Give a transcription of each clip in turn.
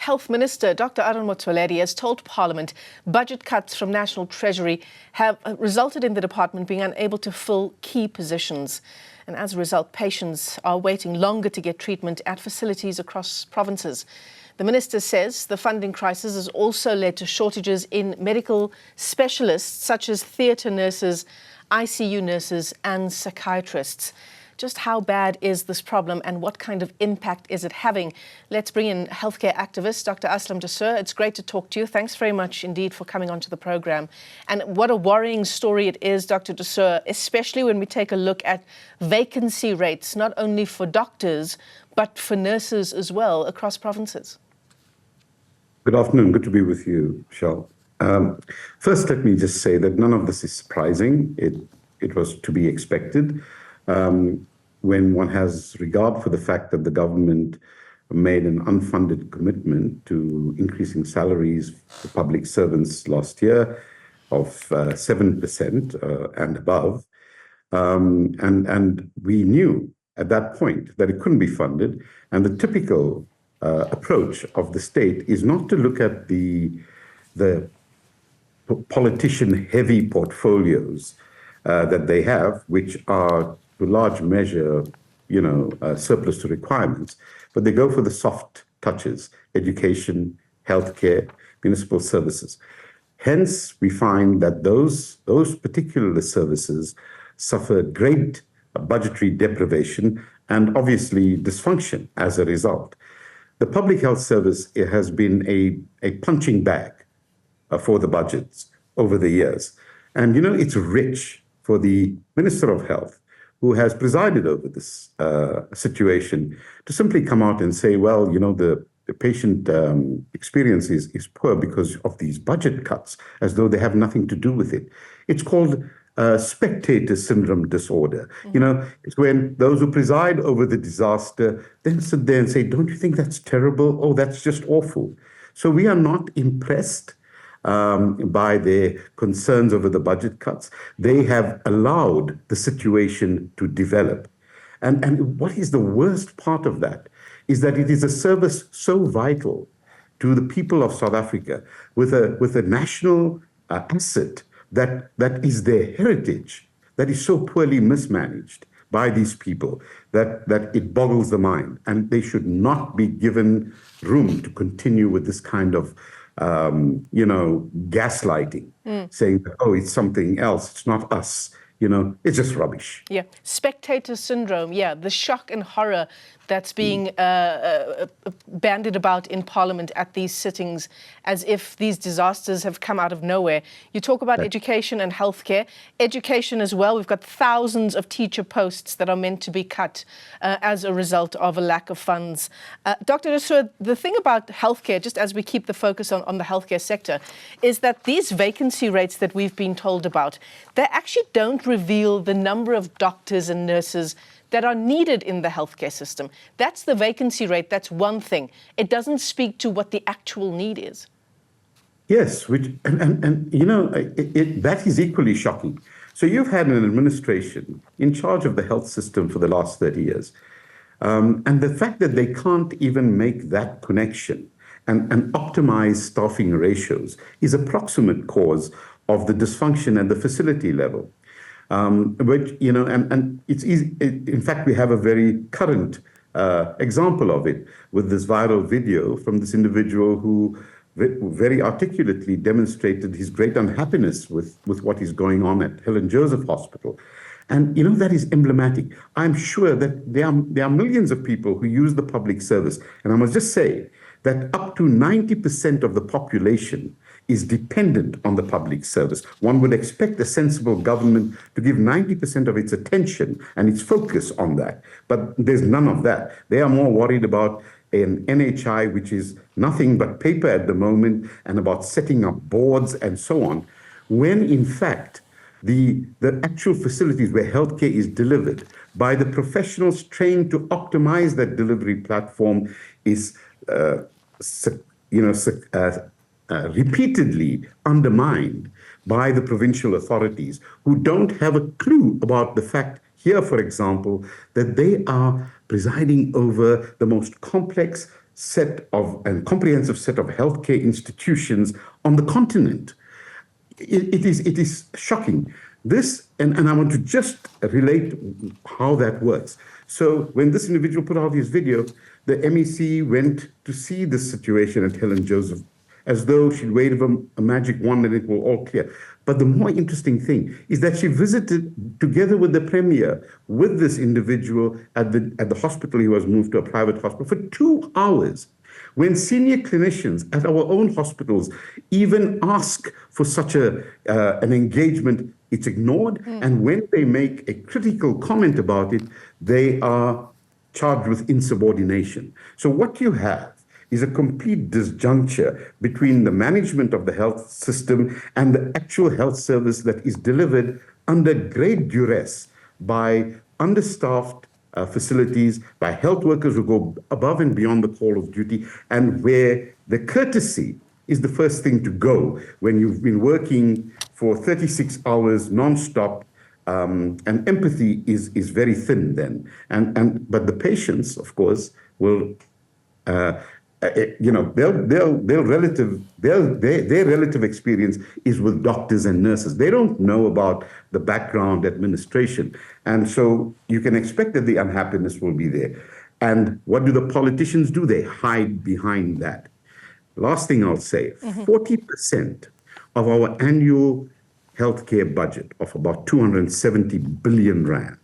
Health Minister Dr Motsoaledi has told Parliament budget cuts from National Treasury have resulted in the department being unable to fill key positions. And as a result, patients are waiting longer to get treatment at facilities across provinces. The minister says the funding crisis has also led to shortages in medical specialists such as theatre nurses, ICU nurses and psychiatrists. Just how bad is this problem and what kind of impact is it having? Let's bring in healthcare activist Dr Aslam Dasoo. It's great to talk to you. Thanks very much indeed for coming onto the program. And what a worrying story it is, Dr Dasoo, especially when we take a look at vacancy rates, not only for doctors, but for nurses as well across provinces. Good afternoon. Good to be with you, Shal. First, let me just say that none of this is surprising. It was to be expected. When one has regard for the fact that the government made an unfunded commitment to increasing salaries for public servants last year of 7% and above, and we knew at that point that it couldn't be funded, and the typical approach of the state is not to look at the politician-heavy portfolios that they have, which are to a large measure, surplus to requirements, but they go for the soft touches: education, healthcare, municipal services. Hence, we find that those particular services suffer great budgetary deprivation and obviously dysfunction as a result. The public health service has been a punching bag for the budgets over the years. And, it's rich for the Minister of Health, who has presided over this situation, to simply come out and say, well, the patient experience is poor because of these budget cuts, as though they have nothing to do with it. It's called spectator syndrome disorder. Mm-hmm. It's when those who preside over the disaster then sit there and say, don't you think that's terrible? Oh, that's just awful. So we are not impressed by their concerns over the budget cuts. They have allowed the situation to develop. And what is the worst part of that is that it is a service so vital to the people of South Africa, with a national asset that is their heritage, that is so poorly mismanaged by these people that it boggles the mind. And they should not be given room to continue with this kind of gaslighting, saying, oh, it's something else, it's not us. It's just rubbish. Yeah, spectator syndrome, the shock and horror that's being bandied about in Parliament at these sittings, as if these disasters have come out of nowhere. You talk about education and healthcare. Education as well, we've got thousands of teacher posts that are meant to be cut as a result of a lack of funds. Dr. Dasoo, the thing about healthcare, just as we keep the focus on the healthcare sector, is that these vacancy rates that we've been told about, they actually don't reveal the number of doctors and nurses that are needed in the healthcare system. That's the vacancy rate, that's one thing. It doesn't speak to what the actual need is. Yes, that is equally shocking. So you've had an administration in charge of the health system for the last 30 years. And the fact that they can't even make that connection and optimize staffing ratios is a proximate cause of the dysfunction at the facility level. Which, and it's easy. In fact, we have a very current example of it with this viral video from this individual who very articulately demonstrated his great unhappiness with what is going on at Helen Joseph Hospital. And, that is emblematic. I'm sure that there are millions of people who use the public service. And I must just say that up to 90% of the population is dependent on the public service. One would expect a sensible government to give 90% of its attention and its focus on that. But there's none of that. They are more worried about an NHI, which is nothing but paper at the moment, and about setting up boards and so on, when in fact, the actual facilities where healthcare is delivered by the professionals trained to optimize that delivery platform is repeatedly undermined by the provincial authorities, who don't have a clue about the fact here, for example, that they are presiding over the most complex set of and comprehensive set of healthcare institutions on the continent. It is shocking. This, and I want to just relate how that works. So when this individual put out his video, the MEC went to see this situation at Helen Joseph as though she'd waved a magic wand and it will all clear. But the more interesting thing is that she visited together with the Premier, with this individual at the hospital. He was moved to a private hospital for 2 hours. When senior clinicians at our own hospitals even ask for such an engagement, it's ignored. And when they make a critical comment about it, they are charged with insubordination. So what you have is a complete disjuncture between the management of the health system and the actual health service that is delivered under great duress by understaffed facilities, by health workers who go above and beyond the call of duty, and where the courtesy is the first thing to go when you've been working for 36 hours non-stop, and empathy is very thin then. But the patients, of course, will their relative experience is with doctors and nurses. They don't know about the background administration. And so you can expect that the unhappiness will be there. And what do the politicians do? They hide behind that. Last thing I'll say, 40% of our annual healthcare budget of about 270 billion rand,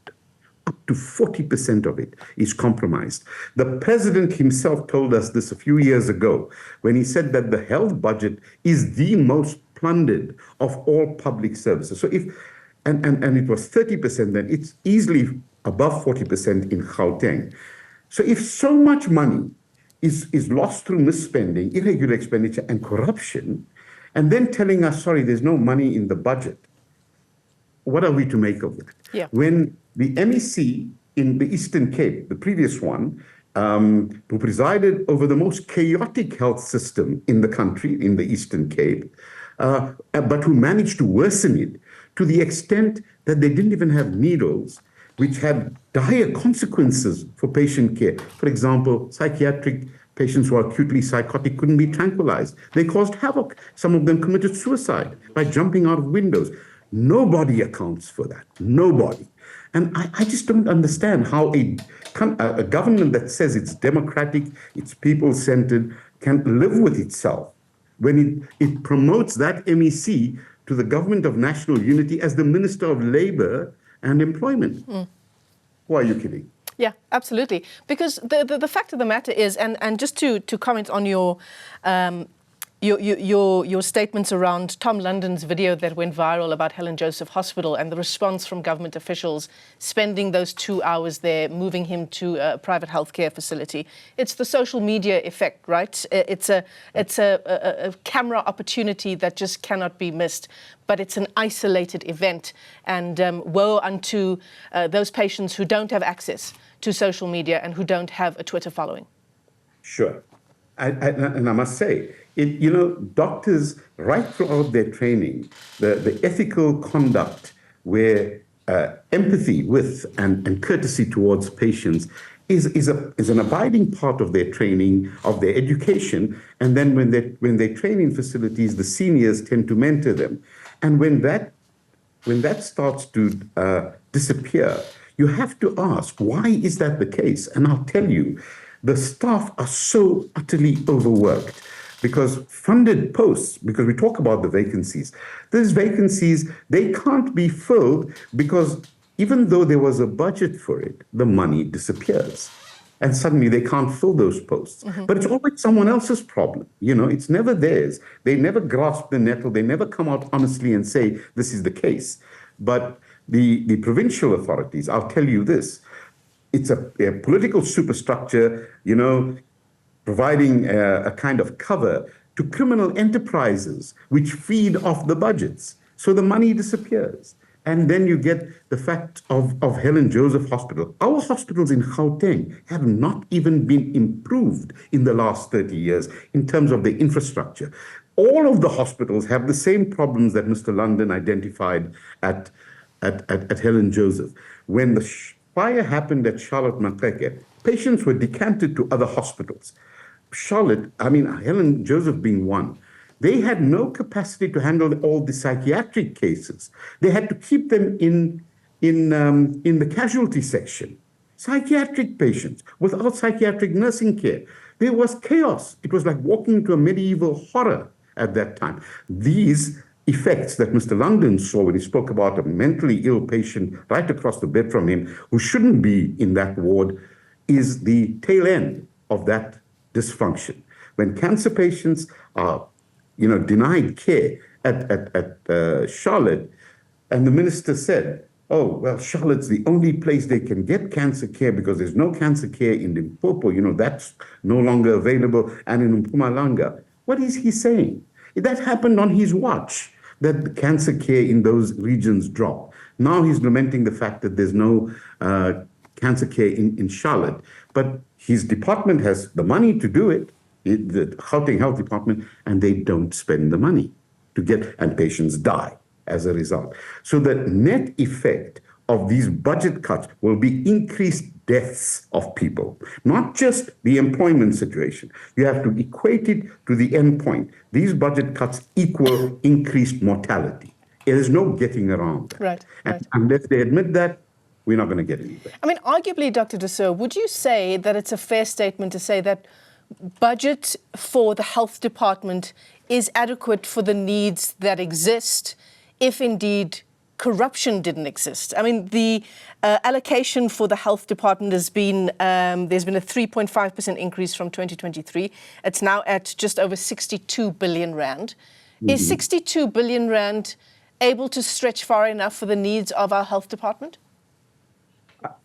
up to 40% of it is compromised. The president himself told us this a few years ago when he said that the health budget is the most plundered of all public services. So and it was 30% then, it's easily above 40% in Gauteng. So if so much money is lost through misspending, irregular expenditure, and corruption, and then telling us, sorry, there's no money in the budget, what are we to make of that? Yeah. When the MEC in the Eastern Cape, the previous one, who presided over the most chaotic health system in the country, in the Eastern Cape, but who managed to worsen it to the extent that they didn't even have needles, which had dire consequences for patient care. For example, psychiatric patients who are acutely psychotic couldn't be tranquilized. They caused havoc. Some of them committed suicide by jumping out of windows. Nobody accounts for that. Nobody. And I just don't understand how a government that says it's democratic, it's people-centered, can live with itself when it promotes that MEC to the government of national unity as the Minister of Labour and Employment. Who are you kidding? Yeah, absolutely. Because the fact of the matter is, and just to comment on your statements around Tom London's video that went viral about Helen Joseph Hospital and the response from government officials spending those 2 hours there, moving him to a private healthcare facility. It's the social media effect, right? It's a camera opportunity that just cannot be missed. But it's an isolated event, and woe unto those patients who don't have access to social media and who don't have a Twitter following. Sure. And I must say, doctors, right throughout their training, the ethical conduct where empathy with and courtesy towards patients is an abiding part of their training, of their education. And then when they train in facilities, the seniors tend to mentor them. And when that starts to disappear, you have to ask, why is that the case? And I'll tell you, the staff are so utterly overworked because funded posts, because we talk about the vacancies, these vacancies, they can't be filled because even though there was a budget for it, the money disappears. And suddenly they can't fill those posts. But it's always someone else's problem. It's never theirs. They never grasp the nettle. They never come out honestly and say, this is the case. But the provincial authorities, I'll tell you this, it's a political superstructure, providing a kind of cover to criminal enterprises which feed off the budgets. So the money disappears. And then you get the fact of Helen Joseph Hospital. Our hospitals in Gauteng have not even been improved in the last 30 years in terms of the infrastructure. All of the hospitals have the same problems that Mr. London identified at Helen Joseph. When the fire happened at Charlotte Maxeke, patients were decanted to other hospitals. Charlotte, Helen Joseph being one, they had no capacity to handle all the psychiatric cases. They had to keep them in the casualty section. Psychiatric patients without psychiatric nursing care. There was chaos. It was like walking into a medieval horror at that time. These effects that Mr. London saw when he spoke about a mentally ill patient right across the bed from him who shouldn't be in that ward is the tail end of that dysfunction. When cancer patients are, denied care at Charlotte, and the minister said, "Oh, well, Charlotte's the only place they can get cancer care because there's no cancer care in Limpopo. That's no longer available, and in Mpumalanga." What is he saying? That happened on his watch, that the cancer care in those regions dropped. Now he's lamenting the fact that there's no cancer care in Charlotte. But his department has the money to do it, the Gauteng Health Department, and they don't spend the money to get, and patients die as a result. So the net effect of these budget cuts will be increased deaths of people, not just the employment situation. You have to equate it to the end point. These budget cuts equal increased mortality. There is no getting around that. Right. And unless they admit that, we're not going to get anywhere. Arguably, Dr. Dasoo, would you say that it's a fair statement to say that budget for the health department is adequate for the needs that exist if indeed corruption didn't exist? The allocation for the health department has been, there's been a 3.5% increase from 2023. It's now at just over 62 billion rand. Mm-hmm. Is 62 billion rand able to stretch far enough for the needs of our health department?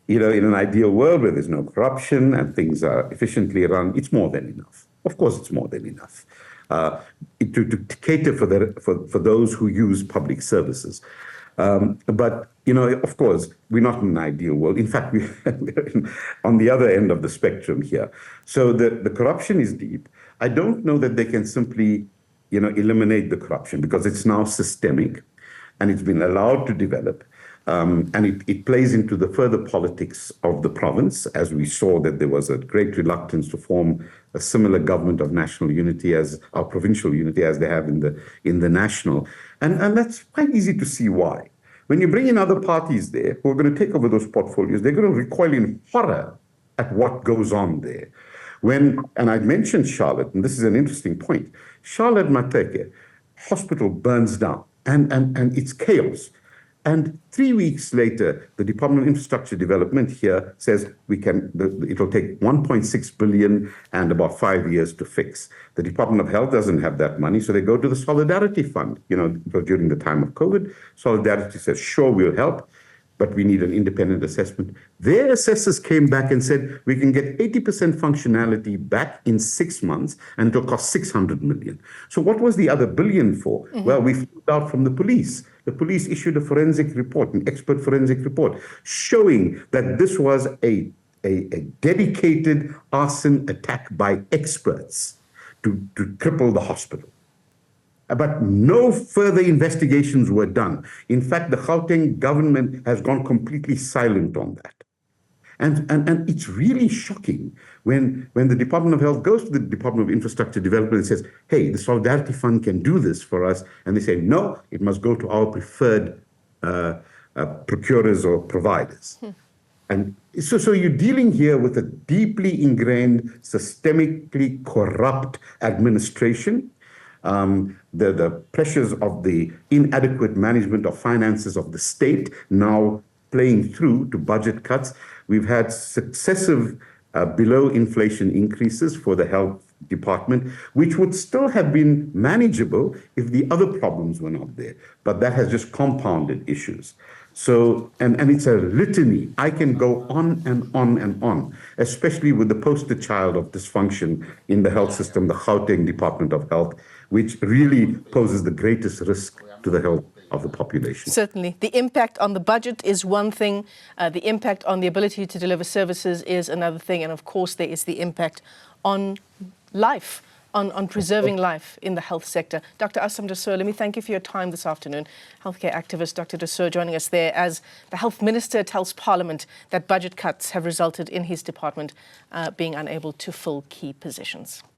In an ideal world where there's no corruption and things are efficiently run, it's more than enough. Of course, it's more than enough to cater for those who use public services. But, of course, we're not in an ideal world. In fact, we're on the other end of the spectrum here. So the corruption is deep. I don't know that they can simply, eliminate the corruption because it's now systemic and it's been allowed to develop. And it plays into the further politics of the province, as we saw that there was a great reluctance to form a similar government of national unity as our provincial unity as they have in the national. And that's quite easy to see why. When you bring in other parties there who are going to take over those portfolios, they're going to recoil in horror at what goes on there. And I mentioned Charlotte, and this is an interesting point. Charlotte Mateke Hospital burns down, and it's chaos. And 3 weeks later, the Department of Infrastructure Development here says it'll take 1.6 billion and about 5 years to fix. The Department of Health doesn't have that money, so they go to the Solidarity Fund. During the time of COVID, Solidarity says, sure, we'll help, but we need an independent assessment. Their assessors came back and said, we can get 80% functionality back in 6 months, and it'll cost 600 million. So what was the other billion for? Mm-hmm. Well, we found out from the police. The police issued a forensic report, an expert forensic report, showing that this was a dedicated arson attack by experts to cripple the hospital. But no further investigations were done. In fact, the Gauteng government has gone completely silent on that. And it's really shocking when the Department of Health goes to the Department of Infrastructure Development and says, hey, the Solidarity Fund can do this for us. And they say, no, it must go to our preferred procurers or providers. And so you're dealing here with a deeply ingrained, systemically corrupt administration. The pressures of the inadequate management of finances of the state now playing through to budget cuts. We've had successive below inflation increases for the health department, which would still have been manageable if the other problems were not there. But that has just compounded issues. So, and it's a litany. I can go on and on and on, especially with the poster child of dysfunction in the health system, the Gauteng Department of Health, which really poses the greatest risk to the health of the population. Certainly. The impact on the budget is one thing. The impact on the ability to deliver services is another thing. And of course, there is the impact on life, on preserving life in the health sector. Dr. Aslam Dasoo, let me thank you for your time this afternoon. Healthcare activist Dr. Dasoo joining us there as the Health Minister tells Parliament that budget cuts have resulted in his department being unable to fill key positions.